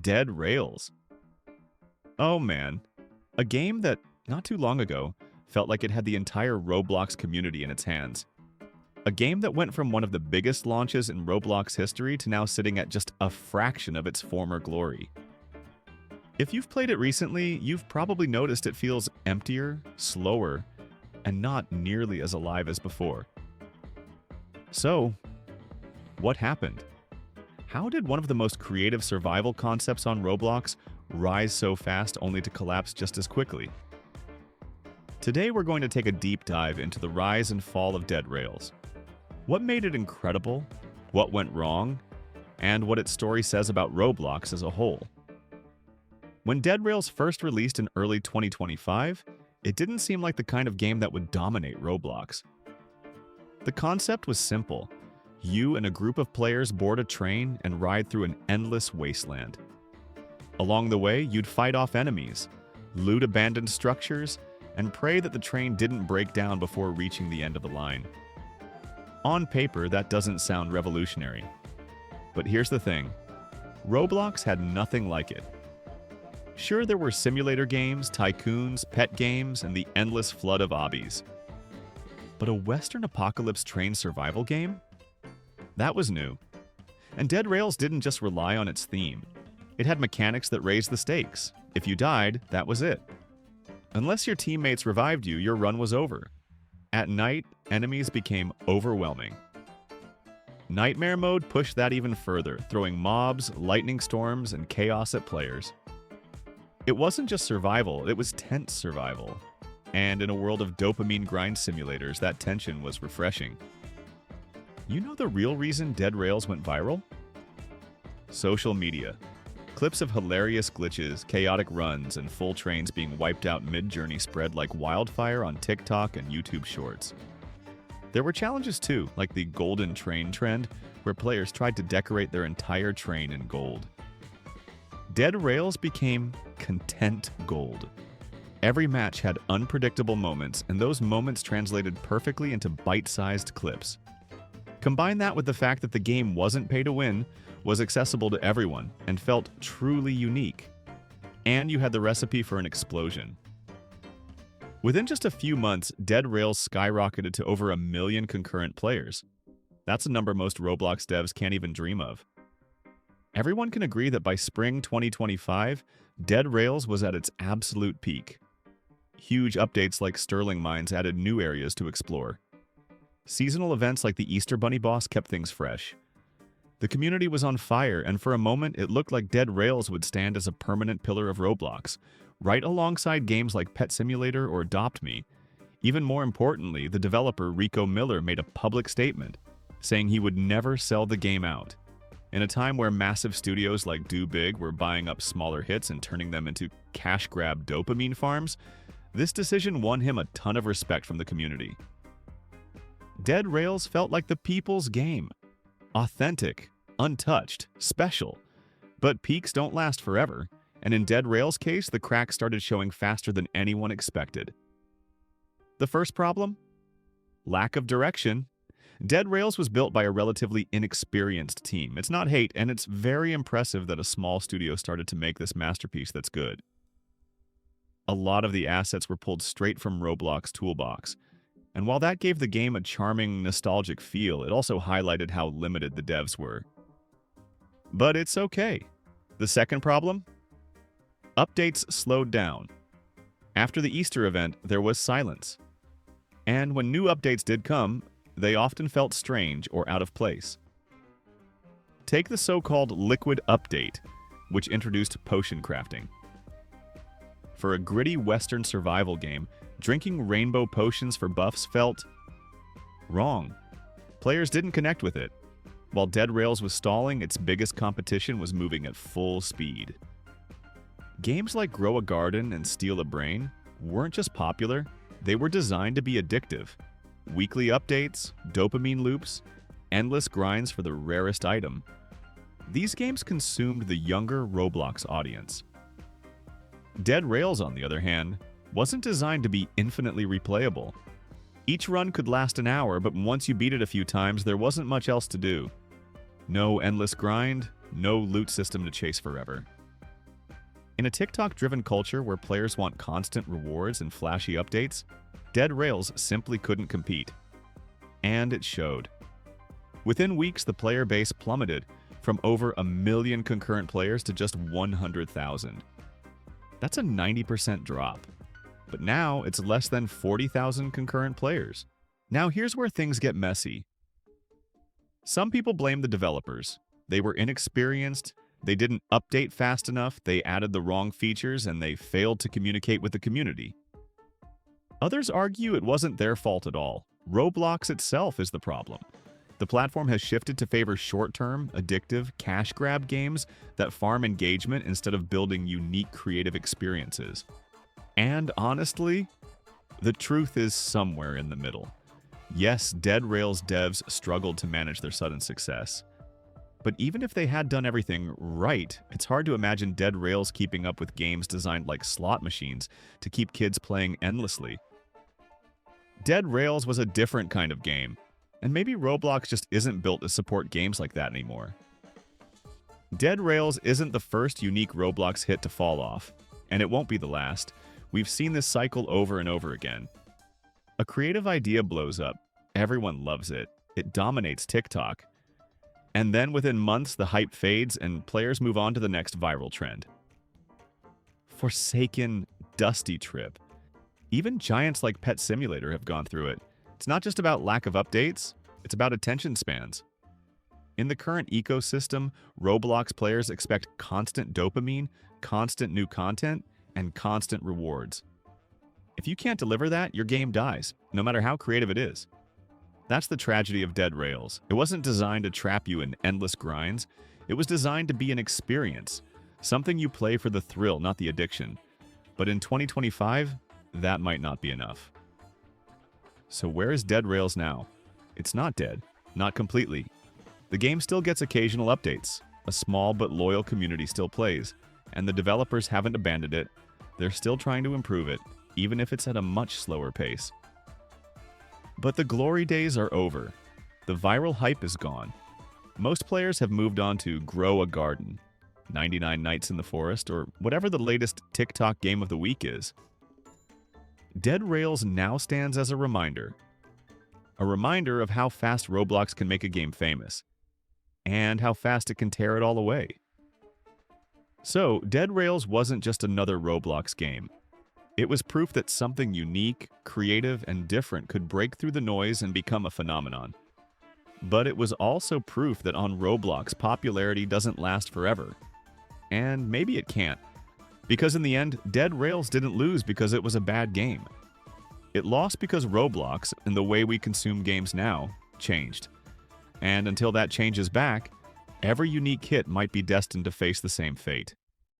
Dead Rails. Oh man, a game that, not too long ago, felt like it had the entire Roblox community in its hands. A game that went from one of the biggest launches in Roblox history to now sitting at just a fraction of its former glory. If you've played it recently, you've probably noticed it feels emptier, slower, and not nearly as alive as before. So, what happened? How did one of the most creative survival concepts on Roblox rise so fast only to collapse just as quickly? Today we're going to take a deep dive into the rise and fall of Dead Rails. What made it incredible, what went wrong, and what its story says about Roblox as a whole. When Dead Rails first released in early 2025, it didn't seem like the kind of game that would dominate Roblox. The concept was simple. You and a group of players board a train and ride through an endless wasteland. Along the way, you'd fight off enemies, loot abandoned structures, and pray that the train didn't break down before reaching the end of the line. On paper, that doesn't sound revolutionary. But here's the thing. Roblox had nothing like it. Sure, there were simulator games, tycoons, pet games, and the endless flood of obbies. But a Western apocalypse train survival game? That was new. And Dead Rails didn't just rely on its theme. It had mechanics that raised the stakes. If you died, that was it. Unless your teammates revived you, your run was over. At night, enemies became overwhelming. Nightmare mode pushed that even further, throwing mobs, lightning storms, and chaos at players. It wasn't just survival, it was tense survival. And in a world of dopamine grind simulators, that tension was refreshing. You know the real reason Dead Rails went viral? Social media. Clips of hilarious glitches, chaotic runs, and full trains being wiped out mid-journey spread like wildfire on TikTok and YouTube Shorts. There were challenges too, like the golden train trend, where players tried to decorate their entire train in gold. Dead Rails became content gold. Every match had unpredictable moments, and those moments translated perfectly into bite-sized clips. Combine that with the fact that the game wasn't pay to win, was accessible to everyone, and felt truly unique. And you had the recipe for an explosion. Within just a few months, Dead Rails skyrocketed to over 1 million concurrent players. That's a number most Roblox devs can't even dream of. Everyone can agree that by spring 2025, Dead Rails was at its absolute peak. Huge updates like Sterling Mines added new areas to explore. Seasonal events like the Easter Bunny boss kept things fresh. The community was on fire, and for a moment it looked like Dead Rails would stand as a permanent pillar of Roblox, right alongside games like Pet Simulator or Adopt Me. Even more importantly, the developer Rico Miller made a public statement, saying he would never sell the game out. In a time where massive studios like Do Big were buying up smaller hits and turning them into cash-grab dopamine farms, this decision won him a ton of respect from the community. Dead Rails felt like the people's game. Authentic, untouched, special. But peaks don't last forever, and in Dead Rails' case, the cracks started showing faster than anyone expected. The first problem? Lack of direction. Dead Rails was built by a relatively inexperienced team. It's not hate, and it's very impressive that a small studio started to make this masterpiece that's good. A lot of the assets were pulled straight from Roblox Toolbox, and while that gave the game a charming, nostalgic feel, it also highlighted how limited the devs were. But it's okay. The second problem? Updates slowed down. After the Easter event, there was silence. And when new updates did come, they often felt strange or out of place. Take the so-called Liquid Update, which introduced potion crafting. For a gritty Western survival game, drinking rainbow potions for buffs felt wrong. Players didn't connect with it. While Dead Rails was stalling, its biggest competition was moving at full speed. Games like Grow a Garden and Steal a Brain weren't just popular, they were designed to be addictive. Weekly updates, dopamine loops, endless grinds for the rarest item. These games consumed the younger Roblox audience. Dead Rails, on the other hand, wasn't designed to be infinitely replayable. Each run could last an hour, but once you beat it a few times, there wasn't much else to do. No endless grind, no loot system to chase forever. In a TikTok-driven culture where players want constant rewards and flashy updates, Dead Rails simply couldn't compete. And it showed. Within weeks, the player base plummeted from over 1 million concurrent players to just 100,000. That's a 90% drop. But now it's less than 40,000 concurrent players. Now here's where things get messy. Some people blame the developers. They were inexperienced, they didn't update fast enough, they added the wrong features, and they failed to communicate with the community. Others argue it wasn't their fault at all. Roblox itself is the problem. The platform has shifted to favor short-term, addictive, cash-grab games that farm engagement instead of building unique creative experiences. And honestly, the truth is somewhere in the middle. Yes, Dead Rails devs struggled to manage their sudden success. But even if they had done everything right, it's hard to imagine Dead Rails keeping up with games designed like slot machines to keep kids playing endlessly. Dead Rails was a different kind of game, and maybe Roblox just isn't built to support games like that anymore. Dead Rails isn't the first unique Roblox hit to fall off, and it won't be the last. We've seen this cycle over and over again. A creative idea blows up, everyone loves it, it dominates TikTok. And then within months, the hype fades and players move on to the next viral trend. Forsaken Dusty Trip. Even giants like Pet Simulator have gone through it. It's not just about lack of updates, it's about attention spans. In the current ecosystem, Roblox players expect constant dopamine, constant new content, and constant rewards. If you can't deliver that, your game dies, no matter how creative it is. That's the tragedy of Dead Rails. It wasn't designed to trap you in endless grinds. It was designed to be an experience, something you play for the thrill, not the addiction. But in 2025, that might not be enough. So where is Dead Rails now? It's not dead, not completely. The game still gets occasional updates, a small but loyal community still plays, and the developers haven't abandoned it. They're still trying to improve it, even if it's at a much slower pace. But the glory days are over. The viral hype is gone. Most players have moved on to Grow a Garden, 99 Nights in the Forest, or whatever the latest TikTok game of the week is. Dead Rails now stands as a reminder of how fast Roblox can make a game famous, and how fast it can tear it all away. So, Dead Rails wasn't just another Roblox game. It was proof that something unique, creative, and different could break through the noise and become a phenomenon. But it was also proof that on Roblox, popularity doesn't last forever. And maybe it can't. Because in the end, Dead Rails didn't lose because it was a bad game. It lost because Roblox, and the way we consume games now, changed. And until that changes back, every unique hit might be destined to face the same fate.